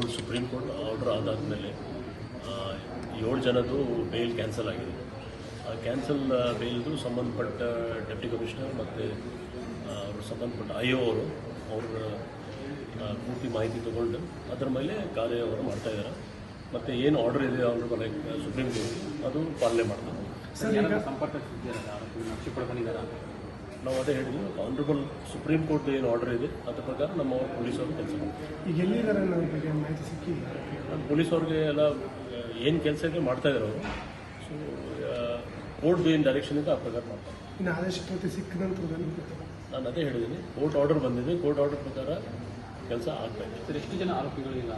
Honourable supreme court order ಆದಾದಮೇಲೆ 7 ಜನದ್ದು bail cancel ಆಗಿದೆ. ಆ ಕ್ಯಾನ್ಸಲ್ ಬೇಲ್ದು ಸಂಬಂಧಪಟ್ಟ ಡೆಪ್ಟಿ ಕಮಿಷನರ್ ಮತ್ತು ಅವರು ಸಂಬಂಧಪಟ್ಟ IO ಅವರು ಪೂರ್ತಿ ಮಾಹಿತಿ ತಗೊಂಡು ಅದರ ಮೇಲೆ ಕಾರ್ಯವನ್ನು ಮಾಡ್ತಾಯಿದ್ದಾರೆ. ಮತ್ತು ಏನು ಆರ್ಡರ್ ಇದೆ ಆನರಬಲ್ ಸುಪ್ರೀಂ ಕೋರ್ಟ್ ಅದು ಪಾಲನೆ ಮಾಡ್ತಾರೆ. ನಾವು ಅದೇ ಹೇಳಿದ್ವಿ, ಆನರಬಲ್ ಸುಪ್ರೀಂ ಕೋರ್ಟ್ ಏನು ಆರ್ಡರ್ ಇದೆ ಅದ್ರ ಪ್ರಕಾರ ನಮ್ಮ ಪೊಲೀಸವರು ಕೆಲಸ ಮಾಡ್ತಾರೆ. ಈಗ ಎಲ್ಲಿದ್ದಾರೆ ಅನ್ನೋ ಬಗ್ಗೆ ಮಾಹಿತಿ ಸಿಕ್ಕಿ ಪೊಲೀಸವ್ರಿಗೆ ಎಲ್ಲ ಏನು ಕೆಲಸ ಇದೆ ಮಾಡ್ತಾ ಇದ್ದಾರೆ ಅವರು. ಸೊ ಕೋರ್ಟ್ ಏನು ಡೈರೆಕ್ಷನ್ ಇದೆ ಆ ಪ್ರಕಾರ ಮಾಡ್ತಾರೆ. ಇನ್ನು ಆದೇಶ ಪ್ರತಿ ಸಿಕ್ಕ ನಂತರ ನಾನು ಅದೇ ಹೇಳಿದ್ದೀನಿ, ಕೋರ್ಟ್ ಆರ್ಡರ್ ಬಂದಿದೆ, ಕೋರ್ಟ್ ಆರ್ಡರ್ ಪ್ರಕಾರ ಕೆಲಸ ಆಗ್ತಾ ಇದೆ. ಸರ್, ಎಷ್ಟು ಜನ ಆರೋಪಿಗಳಿಲ್ಲ,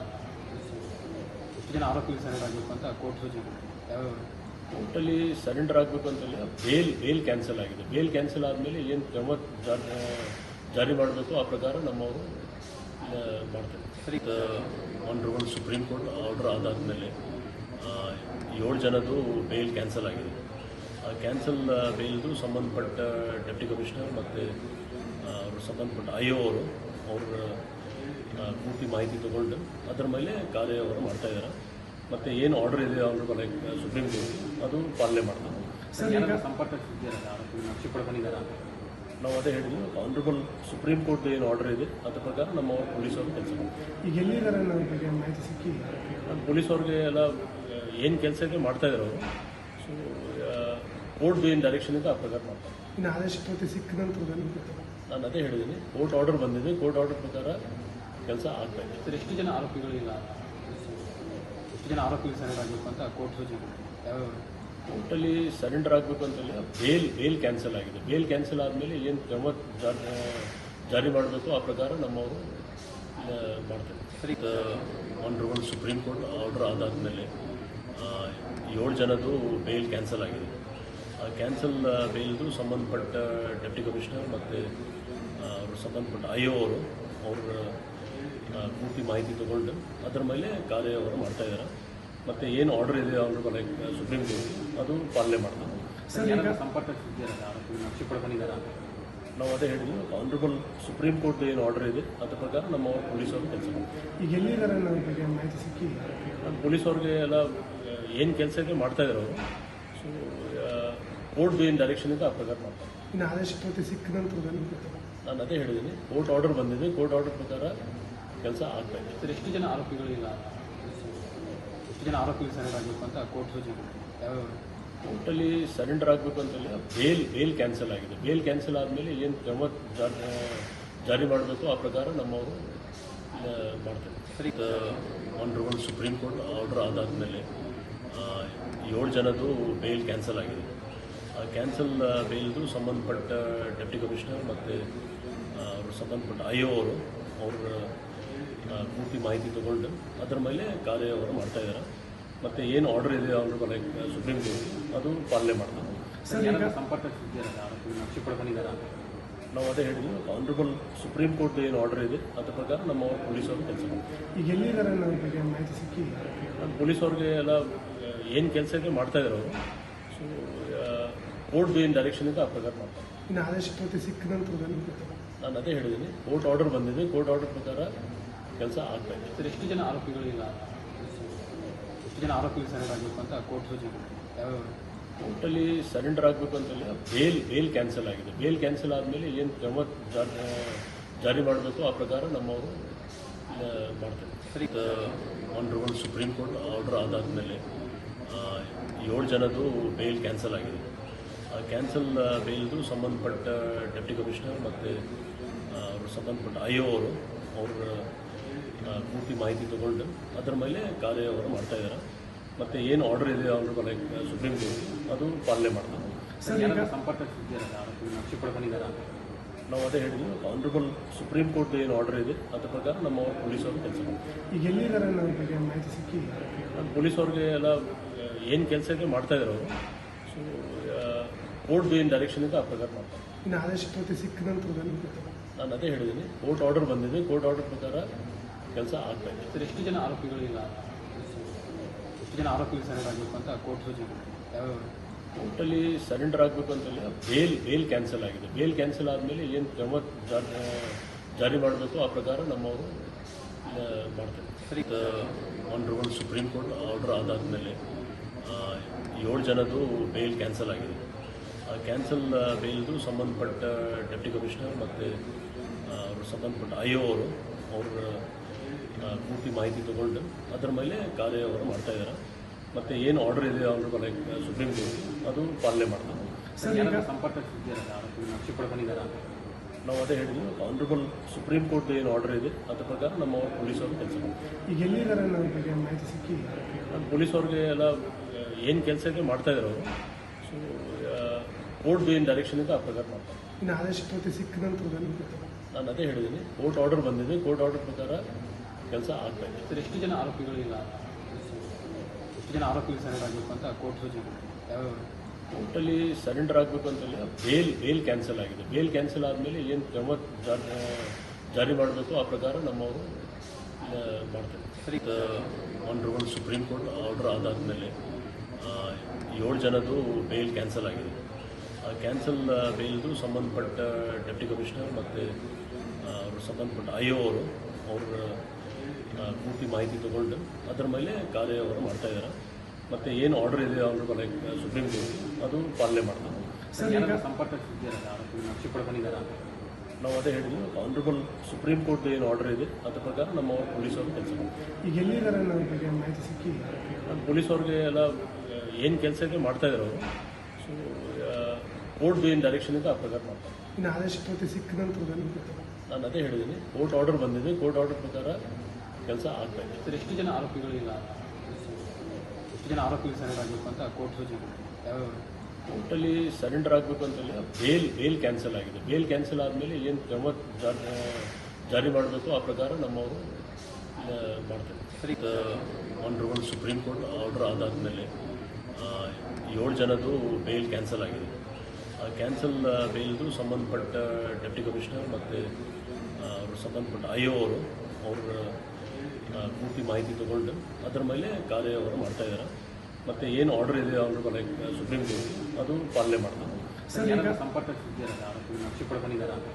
ಎಷ್ಟು ಜನ ಆರೋಪಿಗಳು ಸರೆಂಡರ್ ಆಗಬೇಕು ಅಂತ ಕೋರ್ಟ್ ಸೂಚನೆ ಯಾವ್ಯಾವ? ಕೋರ್ಟಲ್ಲಿ ಸರೆಂಡರ್ ಆಗಬೇಕು ಅಂತಲ್ಲ, ಬೇಲ್ ಕ್ಯಾನ್ಸಲ್ ಆಗಿದೆ. ಬೇಲ್ ಕ್ಯಾನ್ಸಲ್ ಆದಮೇಲೆ ಏನು ಕ್ರಮ ಜಾರಿ ಮಾಡಬೇಕು ಆ ಪ್ರಕಾರ ನಮ್ಮವರು ಮಾಡ್ತಾರೆ. ಆನರಬಲ್ ಸುಪ್ರೀಂ ಕೋರ್ಟ್ ಆರ್ಡರ್ ಆದಾದಮೇಲೆ 7 ಜನದ್ದು ಬೇಲ್ ಕ್ಯಾನ್ಸಲ್ ಆಗಿದೆ. ಆ ಕ್ಯಾನ್ಸಲ್ ಬೇಲ್ದು ಸಂಬಂಧಪಟ್ಟ ಡೆಪ್ಟಿ ಕಮಿಷನರ್ ಮತ್ತು ಅವರು ಸಂಬಂಧಪಟ್ಟ IO ಅವರು ಪೂರ್ತಿ ಮಾಹಿತಿ ತಗೊಂಡು ಅದರ ಮೇಲೆ ಕಾರ್ಯವನ್ನು ಮಾಡ್ತಾಯಿದ್ದಾರೆ. ಮತ್ತು ಏನು ಆರ್ಡರ್ ಇದೆ ಆನರಬಲ್ ಸುಪ್ರೀಂ ಕೋರ್ಟ್ ಅದು ಪಾಲನೆ ಮಾಡ್ತಾರೆ. ನಾವು ಅದೇ ಹೇಳಿದ್ವಿ, ಆನರಬಲ್ ಸುಪ್ರೀಂ ಕೋರ್ಟ್ ಏನು ಆರ್ಡರ್ ಇದೆ ಅದ್ರ ಪ್ರಕಾರ ನಮ್ಮ ಪೊಲೀಸವರು ಕೆಲಸ ಮಾಡ್ತಾರೆ. ಈಗ ಎಲ್ಲಿದ್ದಾರೆ ಅನ್ನೋ ಬಗ್ಗೆ ಮಾಹಿತಿ ಸಿಕ್ಕಿ ಪೊಲೀಸವ್ರಿಗೆ ಎಲ್ಲ ಏನು ಕೆಲಸ ಇದೆ ಮಾಡ್ತಾ ಇದ್ದಾರೆ ಅವರು. ಸೊ ಕೋರ್ಟ್ ಏನು ಡೈರೆಕ್ಷನ್ ಇದೆ ಆ ಪ್ರಕಾರ ಮಾಡ್ತಾರೆ. ಇನ್ನು ಆದೇಶ ಪ್ರತಿ ಸಿಕ್ಕ ನಂತರ ನಾನು ಅದೇ ಹೇಳಿದ್ದೀನಿ, ಕೋರ್ಟ್ ಆರ್ಡರ್ ಬಂದಿದೆ, ಕೋರ್ಟ್ ಆರ್ಡರ್ ಪ್ರಕಾರ ಕೆಲಸ ಆಗ್ತಾ ಇದೆ. ಸರ್, ಎಷ್ಟು ಜನ ಆರೋಪಿಗಳಿಲ್ಲ, ಎಷ್ಟು ಜನ ಆರೋಪಿಗಳು ಸರೆಂಡರ್ ಆಗಬೇಕು ಅಂತ ಕೋರ್ಟ್ ಸೂಚನೆ ಯಾವ್ಯಾವ? ಕೋರ್ಟಲ್ಲಿ ಸರೆಂಡರ್ ಆಗಬೇಕು ಅಂತಲ್ಲ, ಬೇಲ್ ಕ್ಯಾನ್ಸಲ್ ಆಗಿದೆ. ಬೇಲ್ ಕ್ಯಾನ್ಸಲ್ ಆದಮೇಲೆ ಏನು ಕ್ರಮ ಜಾರಿ ಮಾಡಬೇಕು ಆ ಪ್ರಕಾರ ನಮ್ಮವರು ಮಾಡ್ತಾರೆ. ಸರಿ, ಆನರಬಲ್ ಸುಪ್ರೀಂ ಕೋರ್ಟ್ ಆರ್ಡರ್ ಆದಾದಮೇಲೆ 7 ಜನದ್ದು ಬೇಲ್ ಕ್ಯಾನ್ಸಲ್ ಆಗಿದೆ. ಆ ಕ್ಯಾನ್ಸಲ್ ಬೇಲ್ದು ಸಂಬಂಧಪಟ್ಟ ಡೆಪ್ಟಿ ಕಮಿಷನರ್ ಮತ್ತು ಅವರು ಸಂಬಂಧಪಟ್ಟ IO ಅವರು ಪೂರ್ತಿ ಮಾಹಿತಿ ತಗೊಂಡು ಅದರ ಮೇಲೆ ಕಾರ್ಯವನ್ನು ಮಾಡ್ತಾಯಿದ್ದಾರೆ. ಮತ್ತು ಏನು ಆರ್ಡರ್ ಇದೆ ಆನರಬಲ್ ಸುಪ್ರೀಂ ಕೋರ್ಟ್ ಅದು ಪಾಲನೆ ಮಾಡ್ತಾರೆ. ನಾವು ಅದೇ ಹೇಳಿದ್ವಿ, ಆನರಬಲ್ ಸುಪ್ರೀಂ ಕೋರ್ಟ್ ಏನು ಆರ್ಡರ್ ಇದೆ ಅದ್ರ ಪ್ರಕಾರ ನಮ್ಮ ಪೊಲೀಸವರು ಕೆಲಸ ಮಾಡ್ತಾರೆ. ಈಗ ಎಲ್ಲಿದ್ದಾರೆ ಅನ್ನೋ ಬಗ್ಗೆ ಮಾಹಿತಿ ಸಿಕ್ಕಿ ಪೊಲೀಸವ್ರಿಗೆ ಎಲ್ಲ ಏನು ಕೆಲಸ ಇದೆ ಮಾಡ್ತಾ ಇದ್ದಾರೆ ಅವರು. ಸೊ ಕೋರ್ಟ್ ಏನು ಡೈರೆಕ್ಷನ್ ಇದೆ ಆ ಪ್ರಕಾರ ಮಾಡ್ತಾರೆ. ಇನ್ನು ಆದೇಶ ಪ್ರತಿ ಸಿಕ್ಕ ನಂತರ ನಾನು ಅದೇ ಹೇಳಿದ್ದೀನಿ, ಕೋರ್ಟ್ ಆರ್ಡರ್ ಬಂದಿದೆ, ಕೋರ್ಟ್ ಆರ್ಡರ್ ಪ್ರಕಾರ ಕೆಲಸ ಆಗ್ತಾ ಇದೆ. ಸರ್, ಎಷ್ಟು ಜನ ಆರೋಪಿಗಳಿಲ್ಲ, ಎಷ್ಟು ಜನ ಆರೋಪಿಗಳು ಸರೆಂಡರ್ ಆಗಬೇಕು ಅಂತ ಕೋರ್ಟ್ ಸೂಚನೆ ಯಾವ್ಯಾವ? ಕೋರ್ಟಲ್ಲಿ ಸರೆಂಡರ್ ಆಗಬೇಕು ಅಂತಲ್ಲ, ಬೇಲ್ ಕ್ಯಾನ್ಸಲ್ ಆಗಿದೆ. ಬೇಲ್ ಕ್ಯಾನ್ಸಲ್ ಆದಮೇಲೆ ಏನು ಕ್ರಮ ಜಾರಿ ಮಾಡಬೇಕು ಆ ಪ್ರಕಾರ ನಮ್ಮವರು ಮಾಡ್ತಾರೆ. ಸರಿ, ಆನರಬಲ್ ಸುಪ್ರೀಂ ಕೋರ್ಟ್ ಆರ್ಡರ್ ಆದಾದಮೇಲೆ 7 ಜನದ್ದು ಬೇಲ್ ಕ್ಯಾನ್ಸಲ್ ಆಗಿದೆ. ಆ ಕ್ಯಾನ್ಸಲ್ ಬೇಲ್ದು ಸಂಬಂಧಪಟ್ಟ ಡೆಪ್ಟಿ ಕಮಿಷನರ್ ಮತ್ತು ಅವರು ಸಂಬಂಧಪಟ್ಟ IO ಅವರು ಪೂರ್ತಿ ಮಾಹಿತಿ ತಗೊಂಡು ಅದರ ಮೇಲೆ ಕಾರ್ಯವನ್ನು ಮಾಡ್ತಾಯಿದ್ದಾರೆ. ಮತ್ತು ಏನು ಆರ್ಡರ್ ಇದೆ ಆನರಬಲ್ ಸುಪ್ರೀಂ ಕೋರ್ಟ್ ಅದು ಪಾಲನೆ ಮಾಡ್ತಾರೆ. ನಾವು ಅದೇ ಹೇಳಿದ್ವಿ, ಆನರಬಲ್ ಸುಪ್ರೀಂ ಕೋರ್ಟ್ ಏನು ಆರ್ಡರ್ ಇದೆ ಅದ್ರ ಪ್ರಕಾರ ನಮ್ಮ ಪೊಲೀಸವರು ಕೆಲಸ ಮಾಡ್ತಾರೆ. ಈಗ ಎಲ್ಲಿದ್ದಾರೆ ಅನ್ನೋ ಬಗ್ಗೆ ಮಾಹಿತಿ ಸಿಕ್ಕಿ ಪೊಲೀಸವ್ರಿಗೆ ಎಲ್ಲ ಏನು ಕೆಲಸ ಇದೆ ಮಾಡ್ತಾ ಇದ್ದಾರೆ ಅವರು. ಸೊ ಕೋರ್ಟ್ ಏನು ಡೈರೆಕ್ಷನ್ ಇದೆ ಆ ಪ್ರಕಾರ ಮಾಡ್ತಾರೆ. ಇನ್ನು ಆದೇಶ ಪ್ರತಿ ಸಿಕ್ಕ ನಂತರ ನಾನು ಅದೇ ಹೇಳಿದ್ದೀನಿ, ಕೋರ್ಟ್ ಆರ್ಡರ್ ಬಂದಿದೆ, ಕೋರ್ಟ್ ಆರ್ಡರ್ ಪ್ರಕಾರ ಕೆಲಸ ಆಗ್ತಾ ಇದೆ. ಸರ್, ಎಷ್ಟು ಜನ ಆರೋಪಿಗಳಿಲ್ಲ, ಎಷ್ಟು ಜನ ಆರೋಪಿಗಳು ಸರೆಂಡರ್ ಆಗಬೇಕು ಅಂತ ಕೋರ್ಟ್ ಸೂಚನೆ ಯಾವ್ಯಾವ? ಕೋರ್ಟಲ್ಲಿ ಸರೆಂಡರ್ ಆಗಬೇಕು ಅಂತಲ್ಲ, ಬೇಲ್ ಕ್ಯಾನ್ಸಲ್ ಆಗಿದೆ. ಬೇಲ್ ಕ್ಯಾನ್ಸಲ್ ಆದಮೇಲೆ ಏನು ಕ್ರಮ ಜಾರಿ ಮಾಡಬೇಕು ಆ ಪ್ರಕಾರ ನಮ್ಮವರು ಮಾಡ್ತಾರೆ. ಸರಿ, ಆನರಬಲ್ ಸುಪ್ರೀಂ ಕೋರ್ಟ್ ಆರ್ಡರ್ ಆದಾದಮೇಲೆ 7 ಜನದ್ದು ಬೇಲ್ ಕ್ಯಾನ್ಸಲ್ ಆಗಿದೆ. ಆ ಕ್ಯಾನ್ಸಲ್ ಬೇಲ್ದು ಸಂಬಂಧಪಟ್ಟ ಡೆಪ್ಟಿ ಕಮಿಷನರ್ ಮತ್ತು ಅವರು ಸಂಬಂಧಪಟ್ಟ IO ಅವರು ಪೂರ್ತಿ ಮಾಹಿತಿ ತಗೊಂಡು ಅದರ ಮೇಲೆ ಕಾರ್ಯವನ್ನು ಮಾಡ್ತಾಯಿದ್ದಾರೆ. ಮತ್ತು ಏನು ಆರ್ಡರ್ ಇದೆ ಆನರಬಲ್ ಸುಪ್ರೀಂ ಕೋರ್ಟ್ ಅದು ಪಾಲನೆ ಮಾಡ್ತಾರೆ. ನಾವು ಅದೇ ಹೇಳಿದ್ವಿ, ಆನರಬಲ್ ಸುಪ್ರೀಂ ಕೋರ್ಟ್ ಏನು ಆರ್ಡರ್ ಇದೆ ಅದ್ರ ಪ್ರಕಾರ ನಮ್ಮ ಪೊಲೀಸವರು ಕೆಲಸ ಮಾಡ್ತಾರೆ. ಈಗ ಎಲ್ಲಿದ್ದಾರೆ ಅನ್ನೋ ಬಗ್ಗೆ ಮಾಹಿತಿ ಸಿಕ್ಕಿ ಪೊಲೀಸವ್ರಿಗೆ ಎಲ್ಲ ಏನು ಕೆಲಸ ಇದೆ ಮಾಡ್ತಾ ಇದ್ದಾರೆ ಅವರು. ಸೊ ಕೋರ್ಟ್ ಏನು ಡೈರೆಕ್ಷನ್ ಇದೆ ಆ ಪ್ರಕಾರ ಮಾಡ್ತಾರೆ. ಇನ್ನು ಆದೇಶ ಪ್ರತಿ ಸಿಕ್ಕ ನಂತರ ನಾನು ಅದೇ ಹೇಳಿದ್ದೀನಿ, ಕೋರ್ಟ್ ಆರ್ಡರ್ ಬಂದಿದೆ, ಕೋರ್ಟ್ ಆರ್ಡರ್ ಪ್ರಕಾರ ಕೆಲಸ ಆಗ್ತಾ ಇದೆ. ಸರ್, ಎಷ್ಟು ಜನ ಆರೋಪಿಗಳಿಲ್ಲ, ಎಷ್ಟು ಜನ ಆರೋಪಿಗಳು ಸರೆಂಡರ್ ಆಗಬೇಕು ಅಂತ ಕೋರ್ಟ್ ಸೂಚನೆ ಯಾವ್ಯಾವ? ಕೋರ್ಟಲ್ಲಿ ಸರೆಂಡರ್ ಆಗಬೇಕು ಅಂತಲ್ಲ, ಬೇಲ್ ಕ್ಯಾನ್ಸಲ್ ಆಗಿದೆ. ಬೇಲ್ ಕ್ಯಾನ್ಸಲ್ ಆದಮೇಲೆ ಏನು ಕ್ರಮ ಜಾರಿ ಮಾಡಬೇಕು ಆ ಪ್ರಕಾರ ನಮ್ಮವರು ಮಾಡ್ತೇವೆ. ಆನರಬಲ್ ಸುಪ್ರೀಂ ಕೋರ್ಟ್ ಆರ್ಡರ್ ಆದಾದಮೇಲೆ 7 ಜನದ್ದು ಬೇಲ್ ಕ್ಯಾನ್ಸಲ್ ಆಗಿದೆ. ಆ ಕ್ಯಾನ್ಸಲ್ ಬೇಲ್ದು ಸಂಬಂಧಪಟ್ಟ ಡೆಪ್ಟಿ ಕಮಿಷನರ್ ಮತ್ತು ಅವರು ಸಂಬಂಧಪಟ್ಟ IO ಅವರು ಪೂರ್ತಿ ಮಾಹಿತಿ ತಗೊಂಡು ಅದರ ಮೇಲೆ ಕಾರ್ಯವನ್ನು ಮಾಡ್ತಾಯಿದ್ದಾರೆ. ಮತ್ತು ಏನು ಆರ್ಡರ್ ಇದೆ ಆನರಬಲ್ ಸುಪ್ರೀಂ ಕೋರ್ಟ್ ಅದು ಪಾಲನೆ ಮಾಡ್ತಾರೆ. ಸರ್, ಈಗ ಸಂಪರ್ಕ ಇದ್ದೀರಾ ಆರೋಪಿಗಳನ್ನ ಶಿಕ್ಷೆ ಬಂದಿದ್ದಾರೆ ಅಂತ ನಾವು ಅದೇ ಹೇಳಿದ್ವಿ, ಆನರಬಲ್ ಸುಪ್ರೀಂ ಕೋರ್ಟ್ ಏನು ಆರ್ಡರ್ ಇದೆ ಅದ್ರ ಪ್ರಕಾರ ನಮ್ಮ ಪೊಲೀಸವರು ಕೆಲಸ ಮಾಡ್ತಾರೆ. ಈಗ ಎಲ್ಲಿದ್ದಾರೆ ಅನ್ನೋದ್ರ ಬಗ್ಗೆ ಮಾಹಿತಿ ಸಿಕ್ಕಿ ಪೊಲೀಸವ್ರಿಗೆ ಎಲ್ಲ ಏನು ಕೆಲಸ ಇದೆ ಮಾಡ್ತಾ ಇದ್ದಾರೆ ಅವರು. ಸೊ ಕೋರ್ಟ್ ಏನು ಡೈರೆಕ್ಷನ್ ಇದೆ ಆ ಪ್ರಕಾರ ಮಾಡ್ತಾರೆ. ಇನ್ನು ಆದೇಶ ಪ್ರತಿ ಸಿಕ್ಕ ನಂತರದಲ್ಲಿ ನಾನು ಅದೇ ಹೇಳಿದ್ದೀನಿ, ಕೋರ್ಟ್ ಆರ್ಡರ್ ಬಂದಿದೆ, ಕೋರ್ಟ್ ಆರ್ಡರ್ ಪ್ರಕಾರ ಕೆಲಸ ಆಗ್ತಾ ಇದೆ. ಸರ್, ಎಷ್ಟು ಜನ ಆರೋಪಿಗಳಿಲ್ಲ, ಎಷ್ಟು ಜನ ಆರೋಪಿಗಳು ಸರೆಂಡರ್ ಆಗಬೇಕು ಅಂತ ಕೋರ್ಟ್ ಸೂಚನೆ ಯಾವ್ಯಾವ ಕೋರ್ಟಲ್ಲಿ ಸರೆಂಡರ್ ಆಗಬೇಕು ಅಂತಲ್ಲ, ಬೇಲ್ ಕ್ಯಾನ್ಸಲ್ ಆಗಿದೆ. ಬೇಲ್ ಕ್ಯಾನ್ಸಲ್ ಆದಮೇಲೆ ಏನು ಕ್ರಮ ಜಾರಿ ಮಾಡಬೇಕು ಆ ಪ್ರಕಾರ ನಮ್ಮವರು ಮಾಡ್ತೇವೆ. ಆನರಬಲ್ ಸುಪ್ರೀಂ ಕೋರ್ಟ್ ಆರ್ಡರ್ ಆದಾದಮೇಲೆ 7 ಜನದ್ದು ಬೇಲ್ ಕ್ಯಾನ್ಸಲ್ ಆಗಿದೆ. ಆ ಕ್ಯಾನ್ಸಲ್ ಬೇಲ್ದು ಸಂಬಂಧಪಟ್ಟ ಡೆಪ್ಟಿ ಕಮಿಷನರ್ ಮತ್ತು ಅವರು ಸಂಬಂಧಪಟ್ಟ IO ಅವರು ಪೂರ್ತಿ ಮಾಹಿತಿ ತಗೊಂಡು ಅದರ ಮೇಲೆ ಕಾರ್ಯವನ್ನು ಮಾಡ್ತಾಯಿದ್ದಾರೆ. ಮತ್ತು ಏನು ಆರ್ಡರ್ ಇದೆ ಆನರಬಲ್ ಸುಪ್ರೀಂ ಕೋರ್ಟ್ ಅದು ಪಾಲನೆ ಮಾಡ್ತಾರೆ. ಸರ್, ಈಗ ಸಂಪರ್ಕ ಇದ್ದೀರಾ ಆರೋಪಿಗಳನ್ನ ಶಿಕ್ಷೆ ಬಂದಿದ್ದಾರೆ ಅಂತ ನಾವು ಅದೇ ಹೇಳಿದ್ವಿ, ಆನರಬಲ್ ಸುಪ್ರೀಂ ಕೋರ್ಟ್ ಏನು ಆರ್ಡರ್ ಇದೆ ಅದ್ರ ಪ್ರಕಾರ ನಮ್ಮ ಪೊಲೀಸವರು ಕೆಲಸ ಮಾಡ್ತಾರೆ. ಈಗ ಎಲ್ಲಿದ್ದಾರೆ ಅನ್ನೋದ್ರ ಬಗ್ಗೆ ಮಾಹಿತಿ ಸಿಕ್ಕಿ ಪೊಲೀಸವ್ರಿಗೆ ಎಲ್ಲ ಏನು ಕೆಲಸ ಇದೆ ಮಾಡ್ತಾ ಇದ್ದಾರೆ ಅವರು. ಸೊ ಕೋರ್ಟ್ ಏನು ಡೈರೆಕ್ಷನ್ ಇದೆ ಆ ಪ್ರಕಾರ ಮಾಡ್ತಾರೆ. ಇನ್ನು ಆದೇಶ ಪ್ರತಿ ಸಿಕ್ಕ ನಂತರದಲ್ಲಿ ನಾನು ಅದೇ ಹೇಳಿದ್ದೀನಿ, ಕೋರ್ಟ್ ಆರ್ಡರ್ ಬಂದಿದೆ, ಕೋರ್ಟ್ ಆರ್ಡರ್ ಪ್ರಕಾರ ಕೆಲಸ ಆಗ್ತಾ ಇದೆ. ಸರ್, ಎಷ್ಟು ಜನ ಆರೋಪಿಗಳಿಲ್ಲ, ಎಷ್ಟು ಜನ ಆರೋಪಿಗಳು ಸರೆಂಡರ್ ಆಗಬೇಕು ಅಂತ ಕೋರ್ಟ್ ಸೂಚನೆ ಯಾವ್ಯಾವ ಕೋರ್ಟಲ್ಲಿ ಸರೆಂಡರ್ ಆಗಬೇಕು ಅಂತಲ್ಲ, ಬೇಲ್ ಕ್ಯಾನ್ಸಲ್ ಆಗಿದೆ. ಬೇಲ್ ಕ್ಯಾನ್ಸಲ್ ಆದಮೇಲೆ ಏನು ಕ್ರಮ ಜಾರಿ ಮಾಡಬೇಕು ಆ ಪ್ರಕಾರ ನಮ್ಮವರು ಮಾಡ್ತೇವೆ. ಆನರಬಲ್ ಸುಪ್ರೀಂ ಕೋರ್ಟ್ ಆರ್ಡರ್ ಆದಾದಮೇಲೆ 7 ಜನದ್ದು ಬೇಲ್ ಕ್ಯಾನ್ಸಲ್ ಆಗಿದೆ. ಆ ಕ್ಯಾನ್ಸಲ್ ಬೇಲ್ದು ಸಂಬಂಧಪಟ್ಟ ಡೆಪ್ಟಿ ಕಮಿಷನರ್ ಮತ್ತು ಅವರು ಸಂಬಂಧಪಟ್ಟ IO ಅವರು ಪೂರ್ತಿ ಮಾಹಿತಿ ತಗೊಂಡು ಅದರ ಮೇಲೆ ಕಾರ್ಯವನ್ನು ಮಾಡ್ತಾಯಿದ್ದಾರೆ. ಮತ್ತು ಏನು ಆರ್ಡರ್ ಇದೆ ಆನರಬಲ್ ಸುಪ್ರೀಂ ಕೋರ್ಟ್ ಅದು ಪಾಲನೆ ಮಾಡ್ತಾರೆ. ಸರ್, ಈಗ ಸಂಪರ್ಕ ಇದ್ದೀರಾ ಆರೋಪಿಗಳನ್ನ ಶಿಕ್ಷೆ ಬಂದಿದ್ದಾರೆ ಅಂತ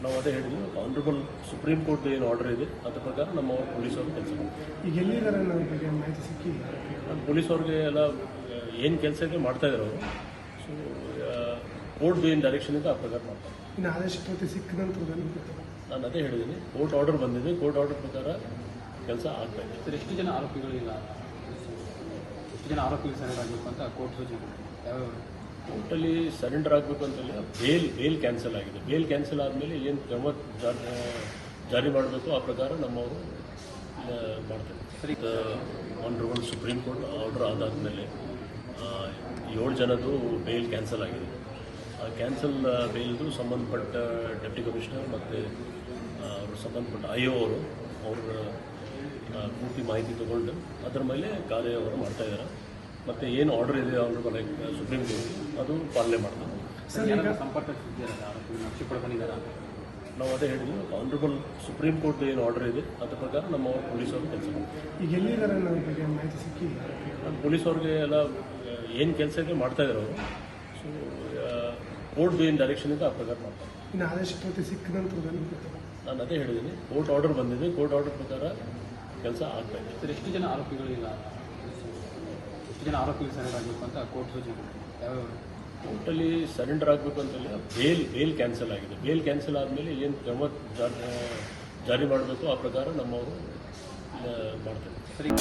ನಾವು ಅದೇ ಹೇಳಿದ್ವಿ, ಆನರಬಲ್ ಸುಪ್ರೀಂ ಕೋರ್ಟ್ ಏನು ಆರ್ಡರ್ ಇದೆ ಅದ್ರ ಪ್ರಕಾರ ನಮ್ಮ ಪೊಲೀಸವರು ಕೆಲಸ ಮಾಡ್ತಾರೆ. ಈಗ ಎಲ್ಲಿದ್ದಾರೆ ಅನ್ನೋದ್ರ ಬಗ್ಗೆ ಮಾಹಿತಿ ಸಿಕ್ಕಿ ಪೊಲೀಸವ್ರಿಗೆ ಎಲ್ಲ ಏನು ಕೆಲಸ ಇದೆ ಮಾಡ್ತಾ ಇದ್ದಾರೆ ಅವರು. ಸೊ ಕೋರ್ಟ್ ಏನು ಡೈರೆಕ್ಷನ್ ಇದೆ ಆ ಪ್ರಕಾರ ಮಾಡ್ತಾರೆ. ಇನ್ನು ಆದೇಶ ಪ್ರತಿ ಸಿಕ್ಕ ನಂತರದಲ್ಲಿ ನಾನು ಅದೇ ಹೇಳಿದ್ದೀನಿ, ಕೋರ್ಟ್ ಆರ್ಡರ್ ಬಂದಿದೆ, ಕೋರ್ಟ್ ಆರ್ಡರ್ ಪ್ರಕಾರ ಕೆಲಸ ಆಗ್ತಾ ಇದೆ. ಸರ್, ಎಷ್ಟು ಜನ ಆರೋಪಿಗಳಿಲ್ಲ, ಎಷ್ಟು ಜನ ಆರೋಪಿಗಳು ಸರೆಂಡರ್ ಆಗಬೇಕು ಅಂತ ಕೋರ್ಟ್ ಸೂಚನೆ ಯಾವ್ಯಾವ ಕೋರ್ಟಲ್ಲಿ ಸರೆಂಡರ್ ಆಗಬೇಕು ಅಂತಲ್ಲ, ಬೇಲ್ ಕ್ಯಾನ್ಸಲ್ ಆಗಿದೆ. ಬೇಲ್ ಕ್ಯಾನ್ಸಲ್ ಆದಮೇಲೆ ಏನು ಕ್ರಮ ಜಾರಿ ಮಾಡಬೇಕು ಆ ಪ್ರಕಾರ ನಮ್ಮವರು ಮಾಡ್ತೇವೆ. ಆನರಬಲ್ ಸುಪ್ರೀಂ ಕೋರ್ಟ್ ಆರ್ಡರ್ ಆದಾದಮೇಲೆ 7 ಜನದ್ದು ಬೇಲ್ ಕ್ಯಾನ್ಸಲ್ ಆಗಿದೆ. ಆ ಕ್ಯಾನ್ಸಲ್ ಬೇಲ್ದು ಸಂಬಂಧಪಟ್ಟ ಡೆಪ್ಟಿ ಕಮಿಷನರ್ ಮತ್ತು ಅವರು ಸಂಬಂಧಪಟ್ಟ IO ಅವರು ಪೂರ್ತಿ ಮಾಹಿತಿ ತಗೊಂಡು ಅದರ ಮೇಲೆ ಕಾರ್ಯವನ್ನು ಮಾಡ್ತಾಯಿದ್ದಾರೆ. ಮತ್ತು ಏನು ಆರ್ಡರ್ ಇದೆ ಆನರಬಲ್ ಸುಪ್ರೀಂ ಕೋರ್ಟ್ ಅದು ಪಾಲನೆ ಮಾಡ್ತಾರೆ. ಸರ್, ಈಗ ಸಂಪರ್ಕ ಇದ್ದೀರಾ ಆರೋಪಿಗಳನ್ನ ಶಿಕ್ಷೆ ಬಂದಿದ್ದಾರೆ ಅಂತ ನಾವು ಅದೇ ಹೇಳಿದ್ವಿ, ಆನರಬಲ್ ಸುಪ್ರೀಂ ಕೋರ್ಟ್ ಏನು ಆರ್ಡರ್ ಇದೆ ಅದ್ರ ಪ್ರಕಾರ ನಮ್ಮ ಪೊಲೀಸವರು ಕೆಲಸ ಮಾಡ್ತಾರೆ. ಈಗ ಎಲ್ಲಿದ್ದಾರೆ ಅನ್ನೋದ್ರ ಬಗ್ಗೆ ಮಾಹಿತಿ ಸಿಕ್ಕಿ ಪೊಲೀಸವ್ರಿಗೆ ಎಲ್ಲ ಏನು ಕೆಲಸ ಇದೆ ಮಾಡ್ತಾ ಇದ್ದಾರೆ ಅವರು. ಸೊ ಕೋರ್ಟ್ ಏನು ಡೈರೆಕ್ಷನ್ ಇದೆ ಆ ಪ್ರಕಾರ ಮಾಡ್ತಾರೆ. ಇನ್ನು ಆದೇಶ ಪ್ರತಿ ಸಿಕ್ಕ ನಂತರದಲ್ಲಿ ನಾನು ಅದೇ ಹೇಳಿದ್ದೀನಿ, ಕೋರ್ಟ್ ಆರ್ಡರ್ ಬಂದಿದೆ, ಕೋರ್ಟ್ ಆರ್ಡರ್ ಪ್ರಕಾರ ಕೆಲಸ ಆಗ್ತಾ ಇದೆ. ಸರ್, ಎಷ್ಟು ಜನ ಆರೋಪಿಗಳಿಲ್ಲ, ಎಷ್ಟು ಜನ ಆರೋಪಿಗಳು ಸರೆಂಡರ್ ಆಗಬೇಕು ಅಂತ ಕೋರ್ಟ್ ಸೂಚನೆ ಯಾವ್ಯಾವ ಕೋರ್ಟಲ್ಲಿ ಸರೆಂಡರ್ ಆಗಬೇಕು ಅಂತಲ್ಲ, ಬೇಲ್ ಕ್ಯಾನ್ಸಲ್ ಆಗಿದೆ. ಬೇಲ್ ಕ್ಯಾನ್ಸಲ್ ಆದಮೇಲೆ ಏನು ಕ್ರಮ ಜಾರಿ ಮಾಡಬೇಕು ಆ ಪ್ರಕಾರ ನಮ್ಮವರು ಮಾಡ್ತೇವೆ. ಸರಿ.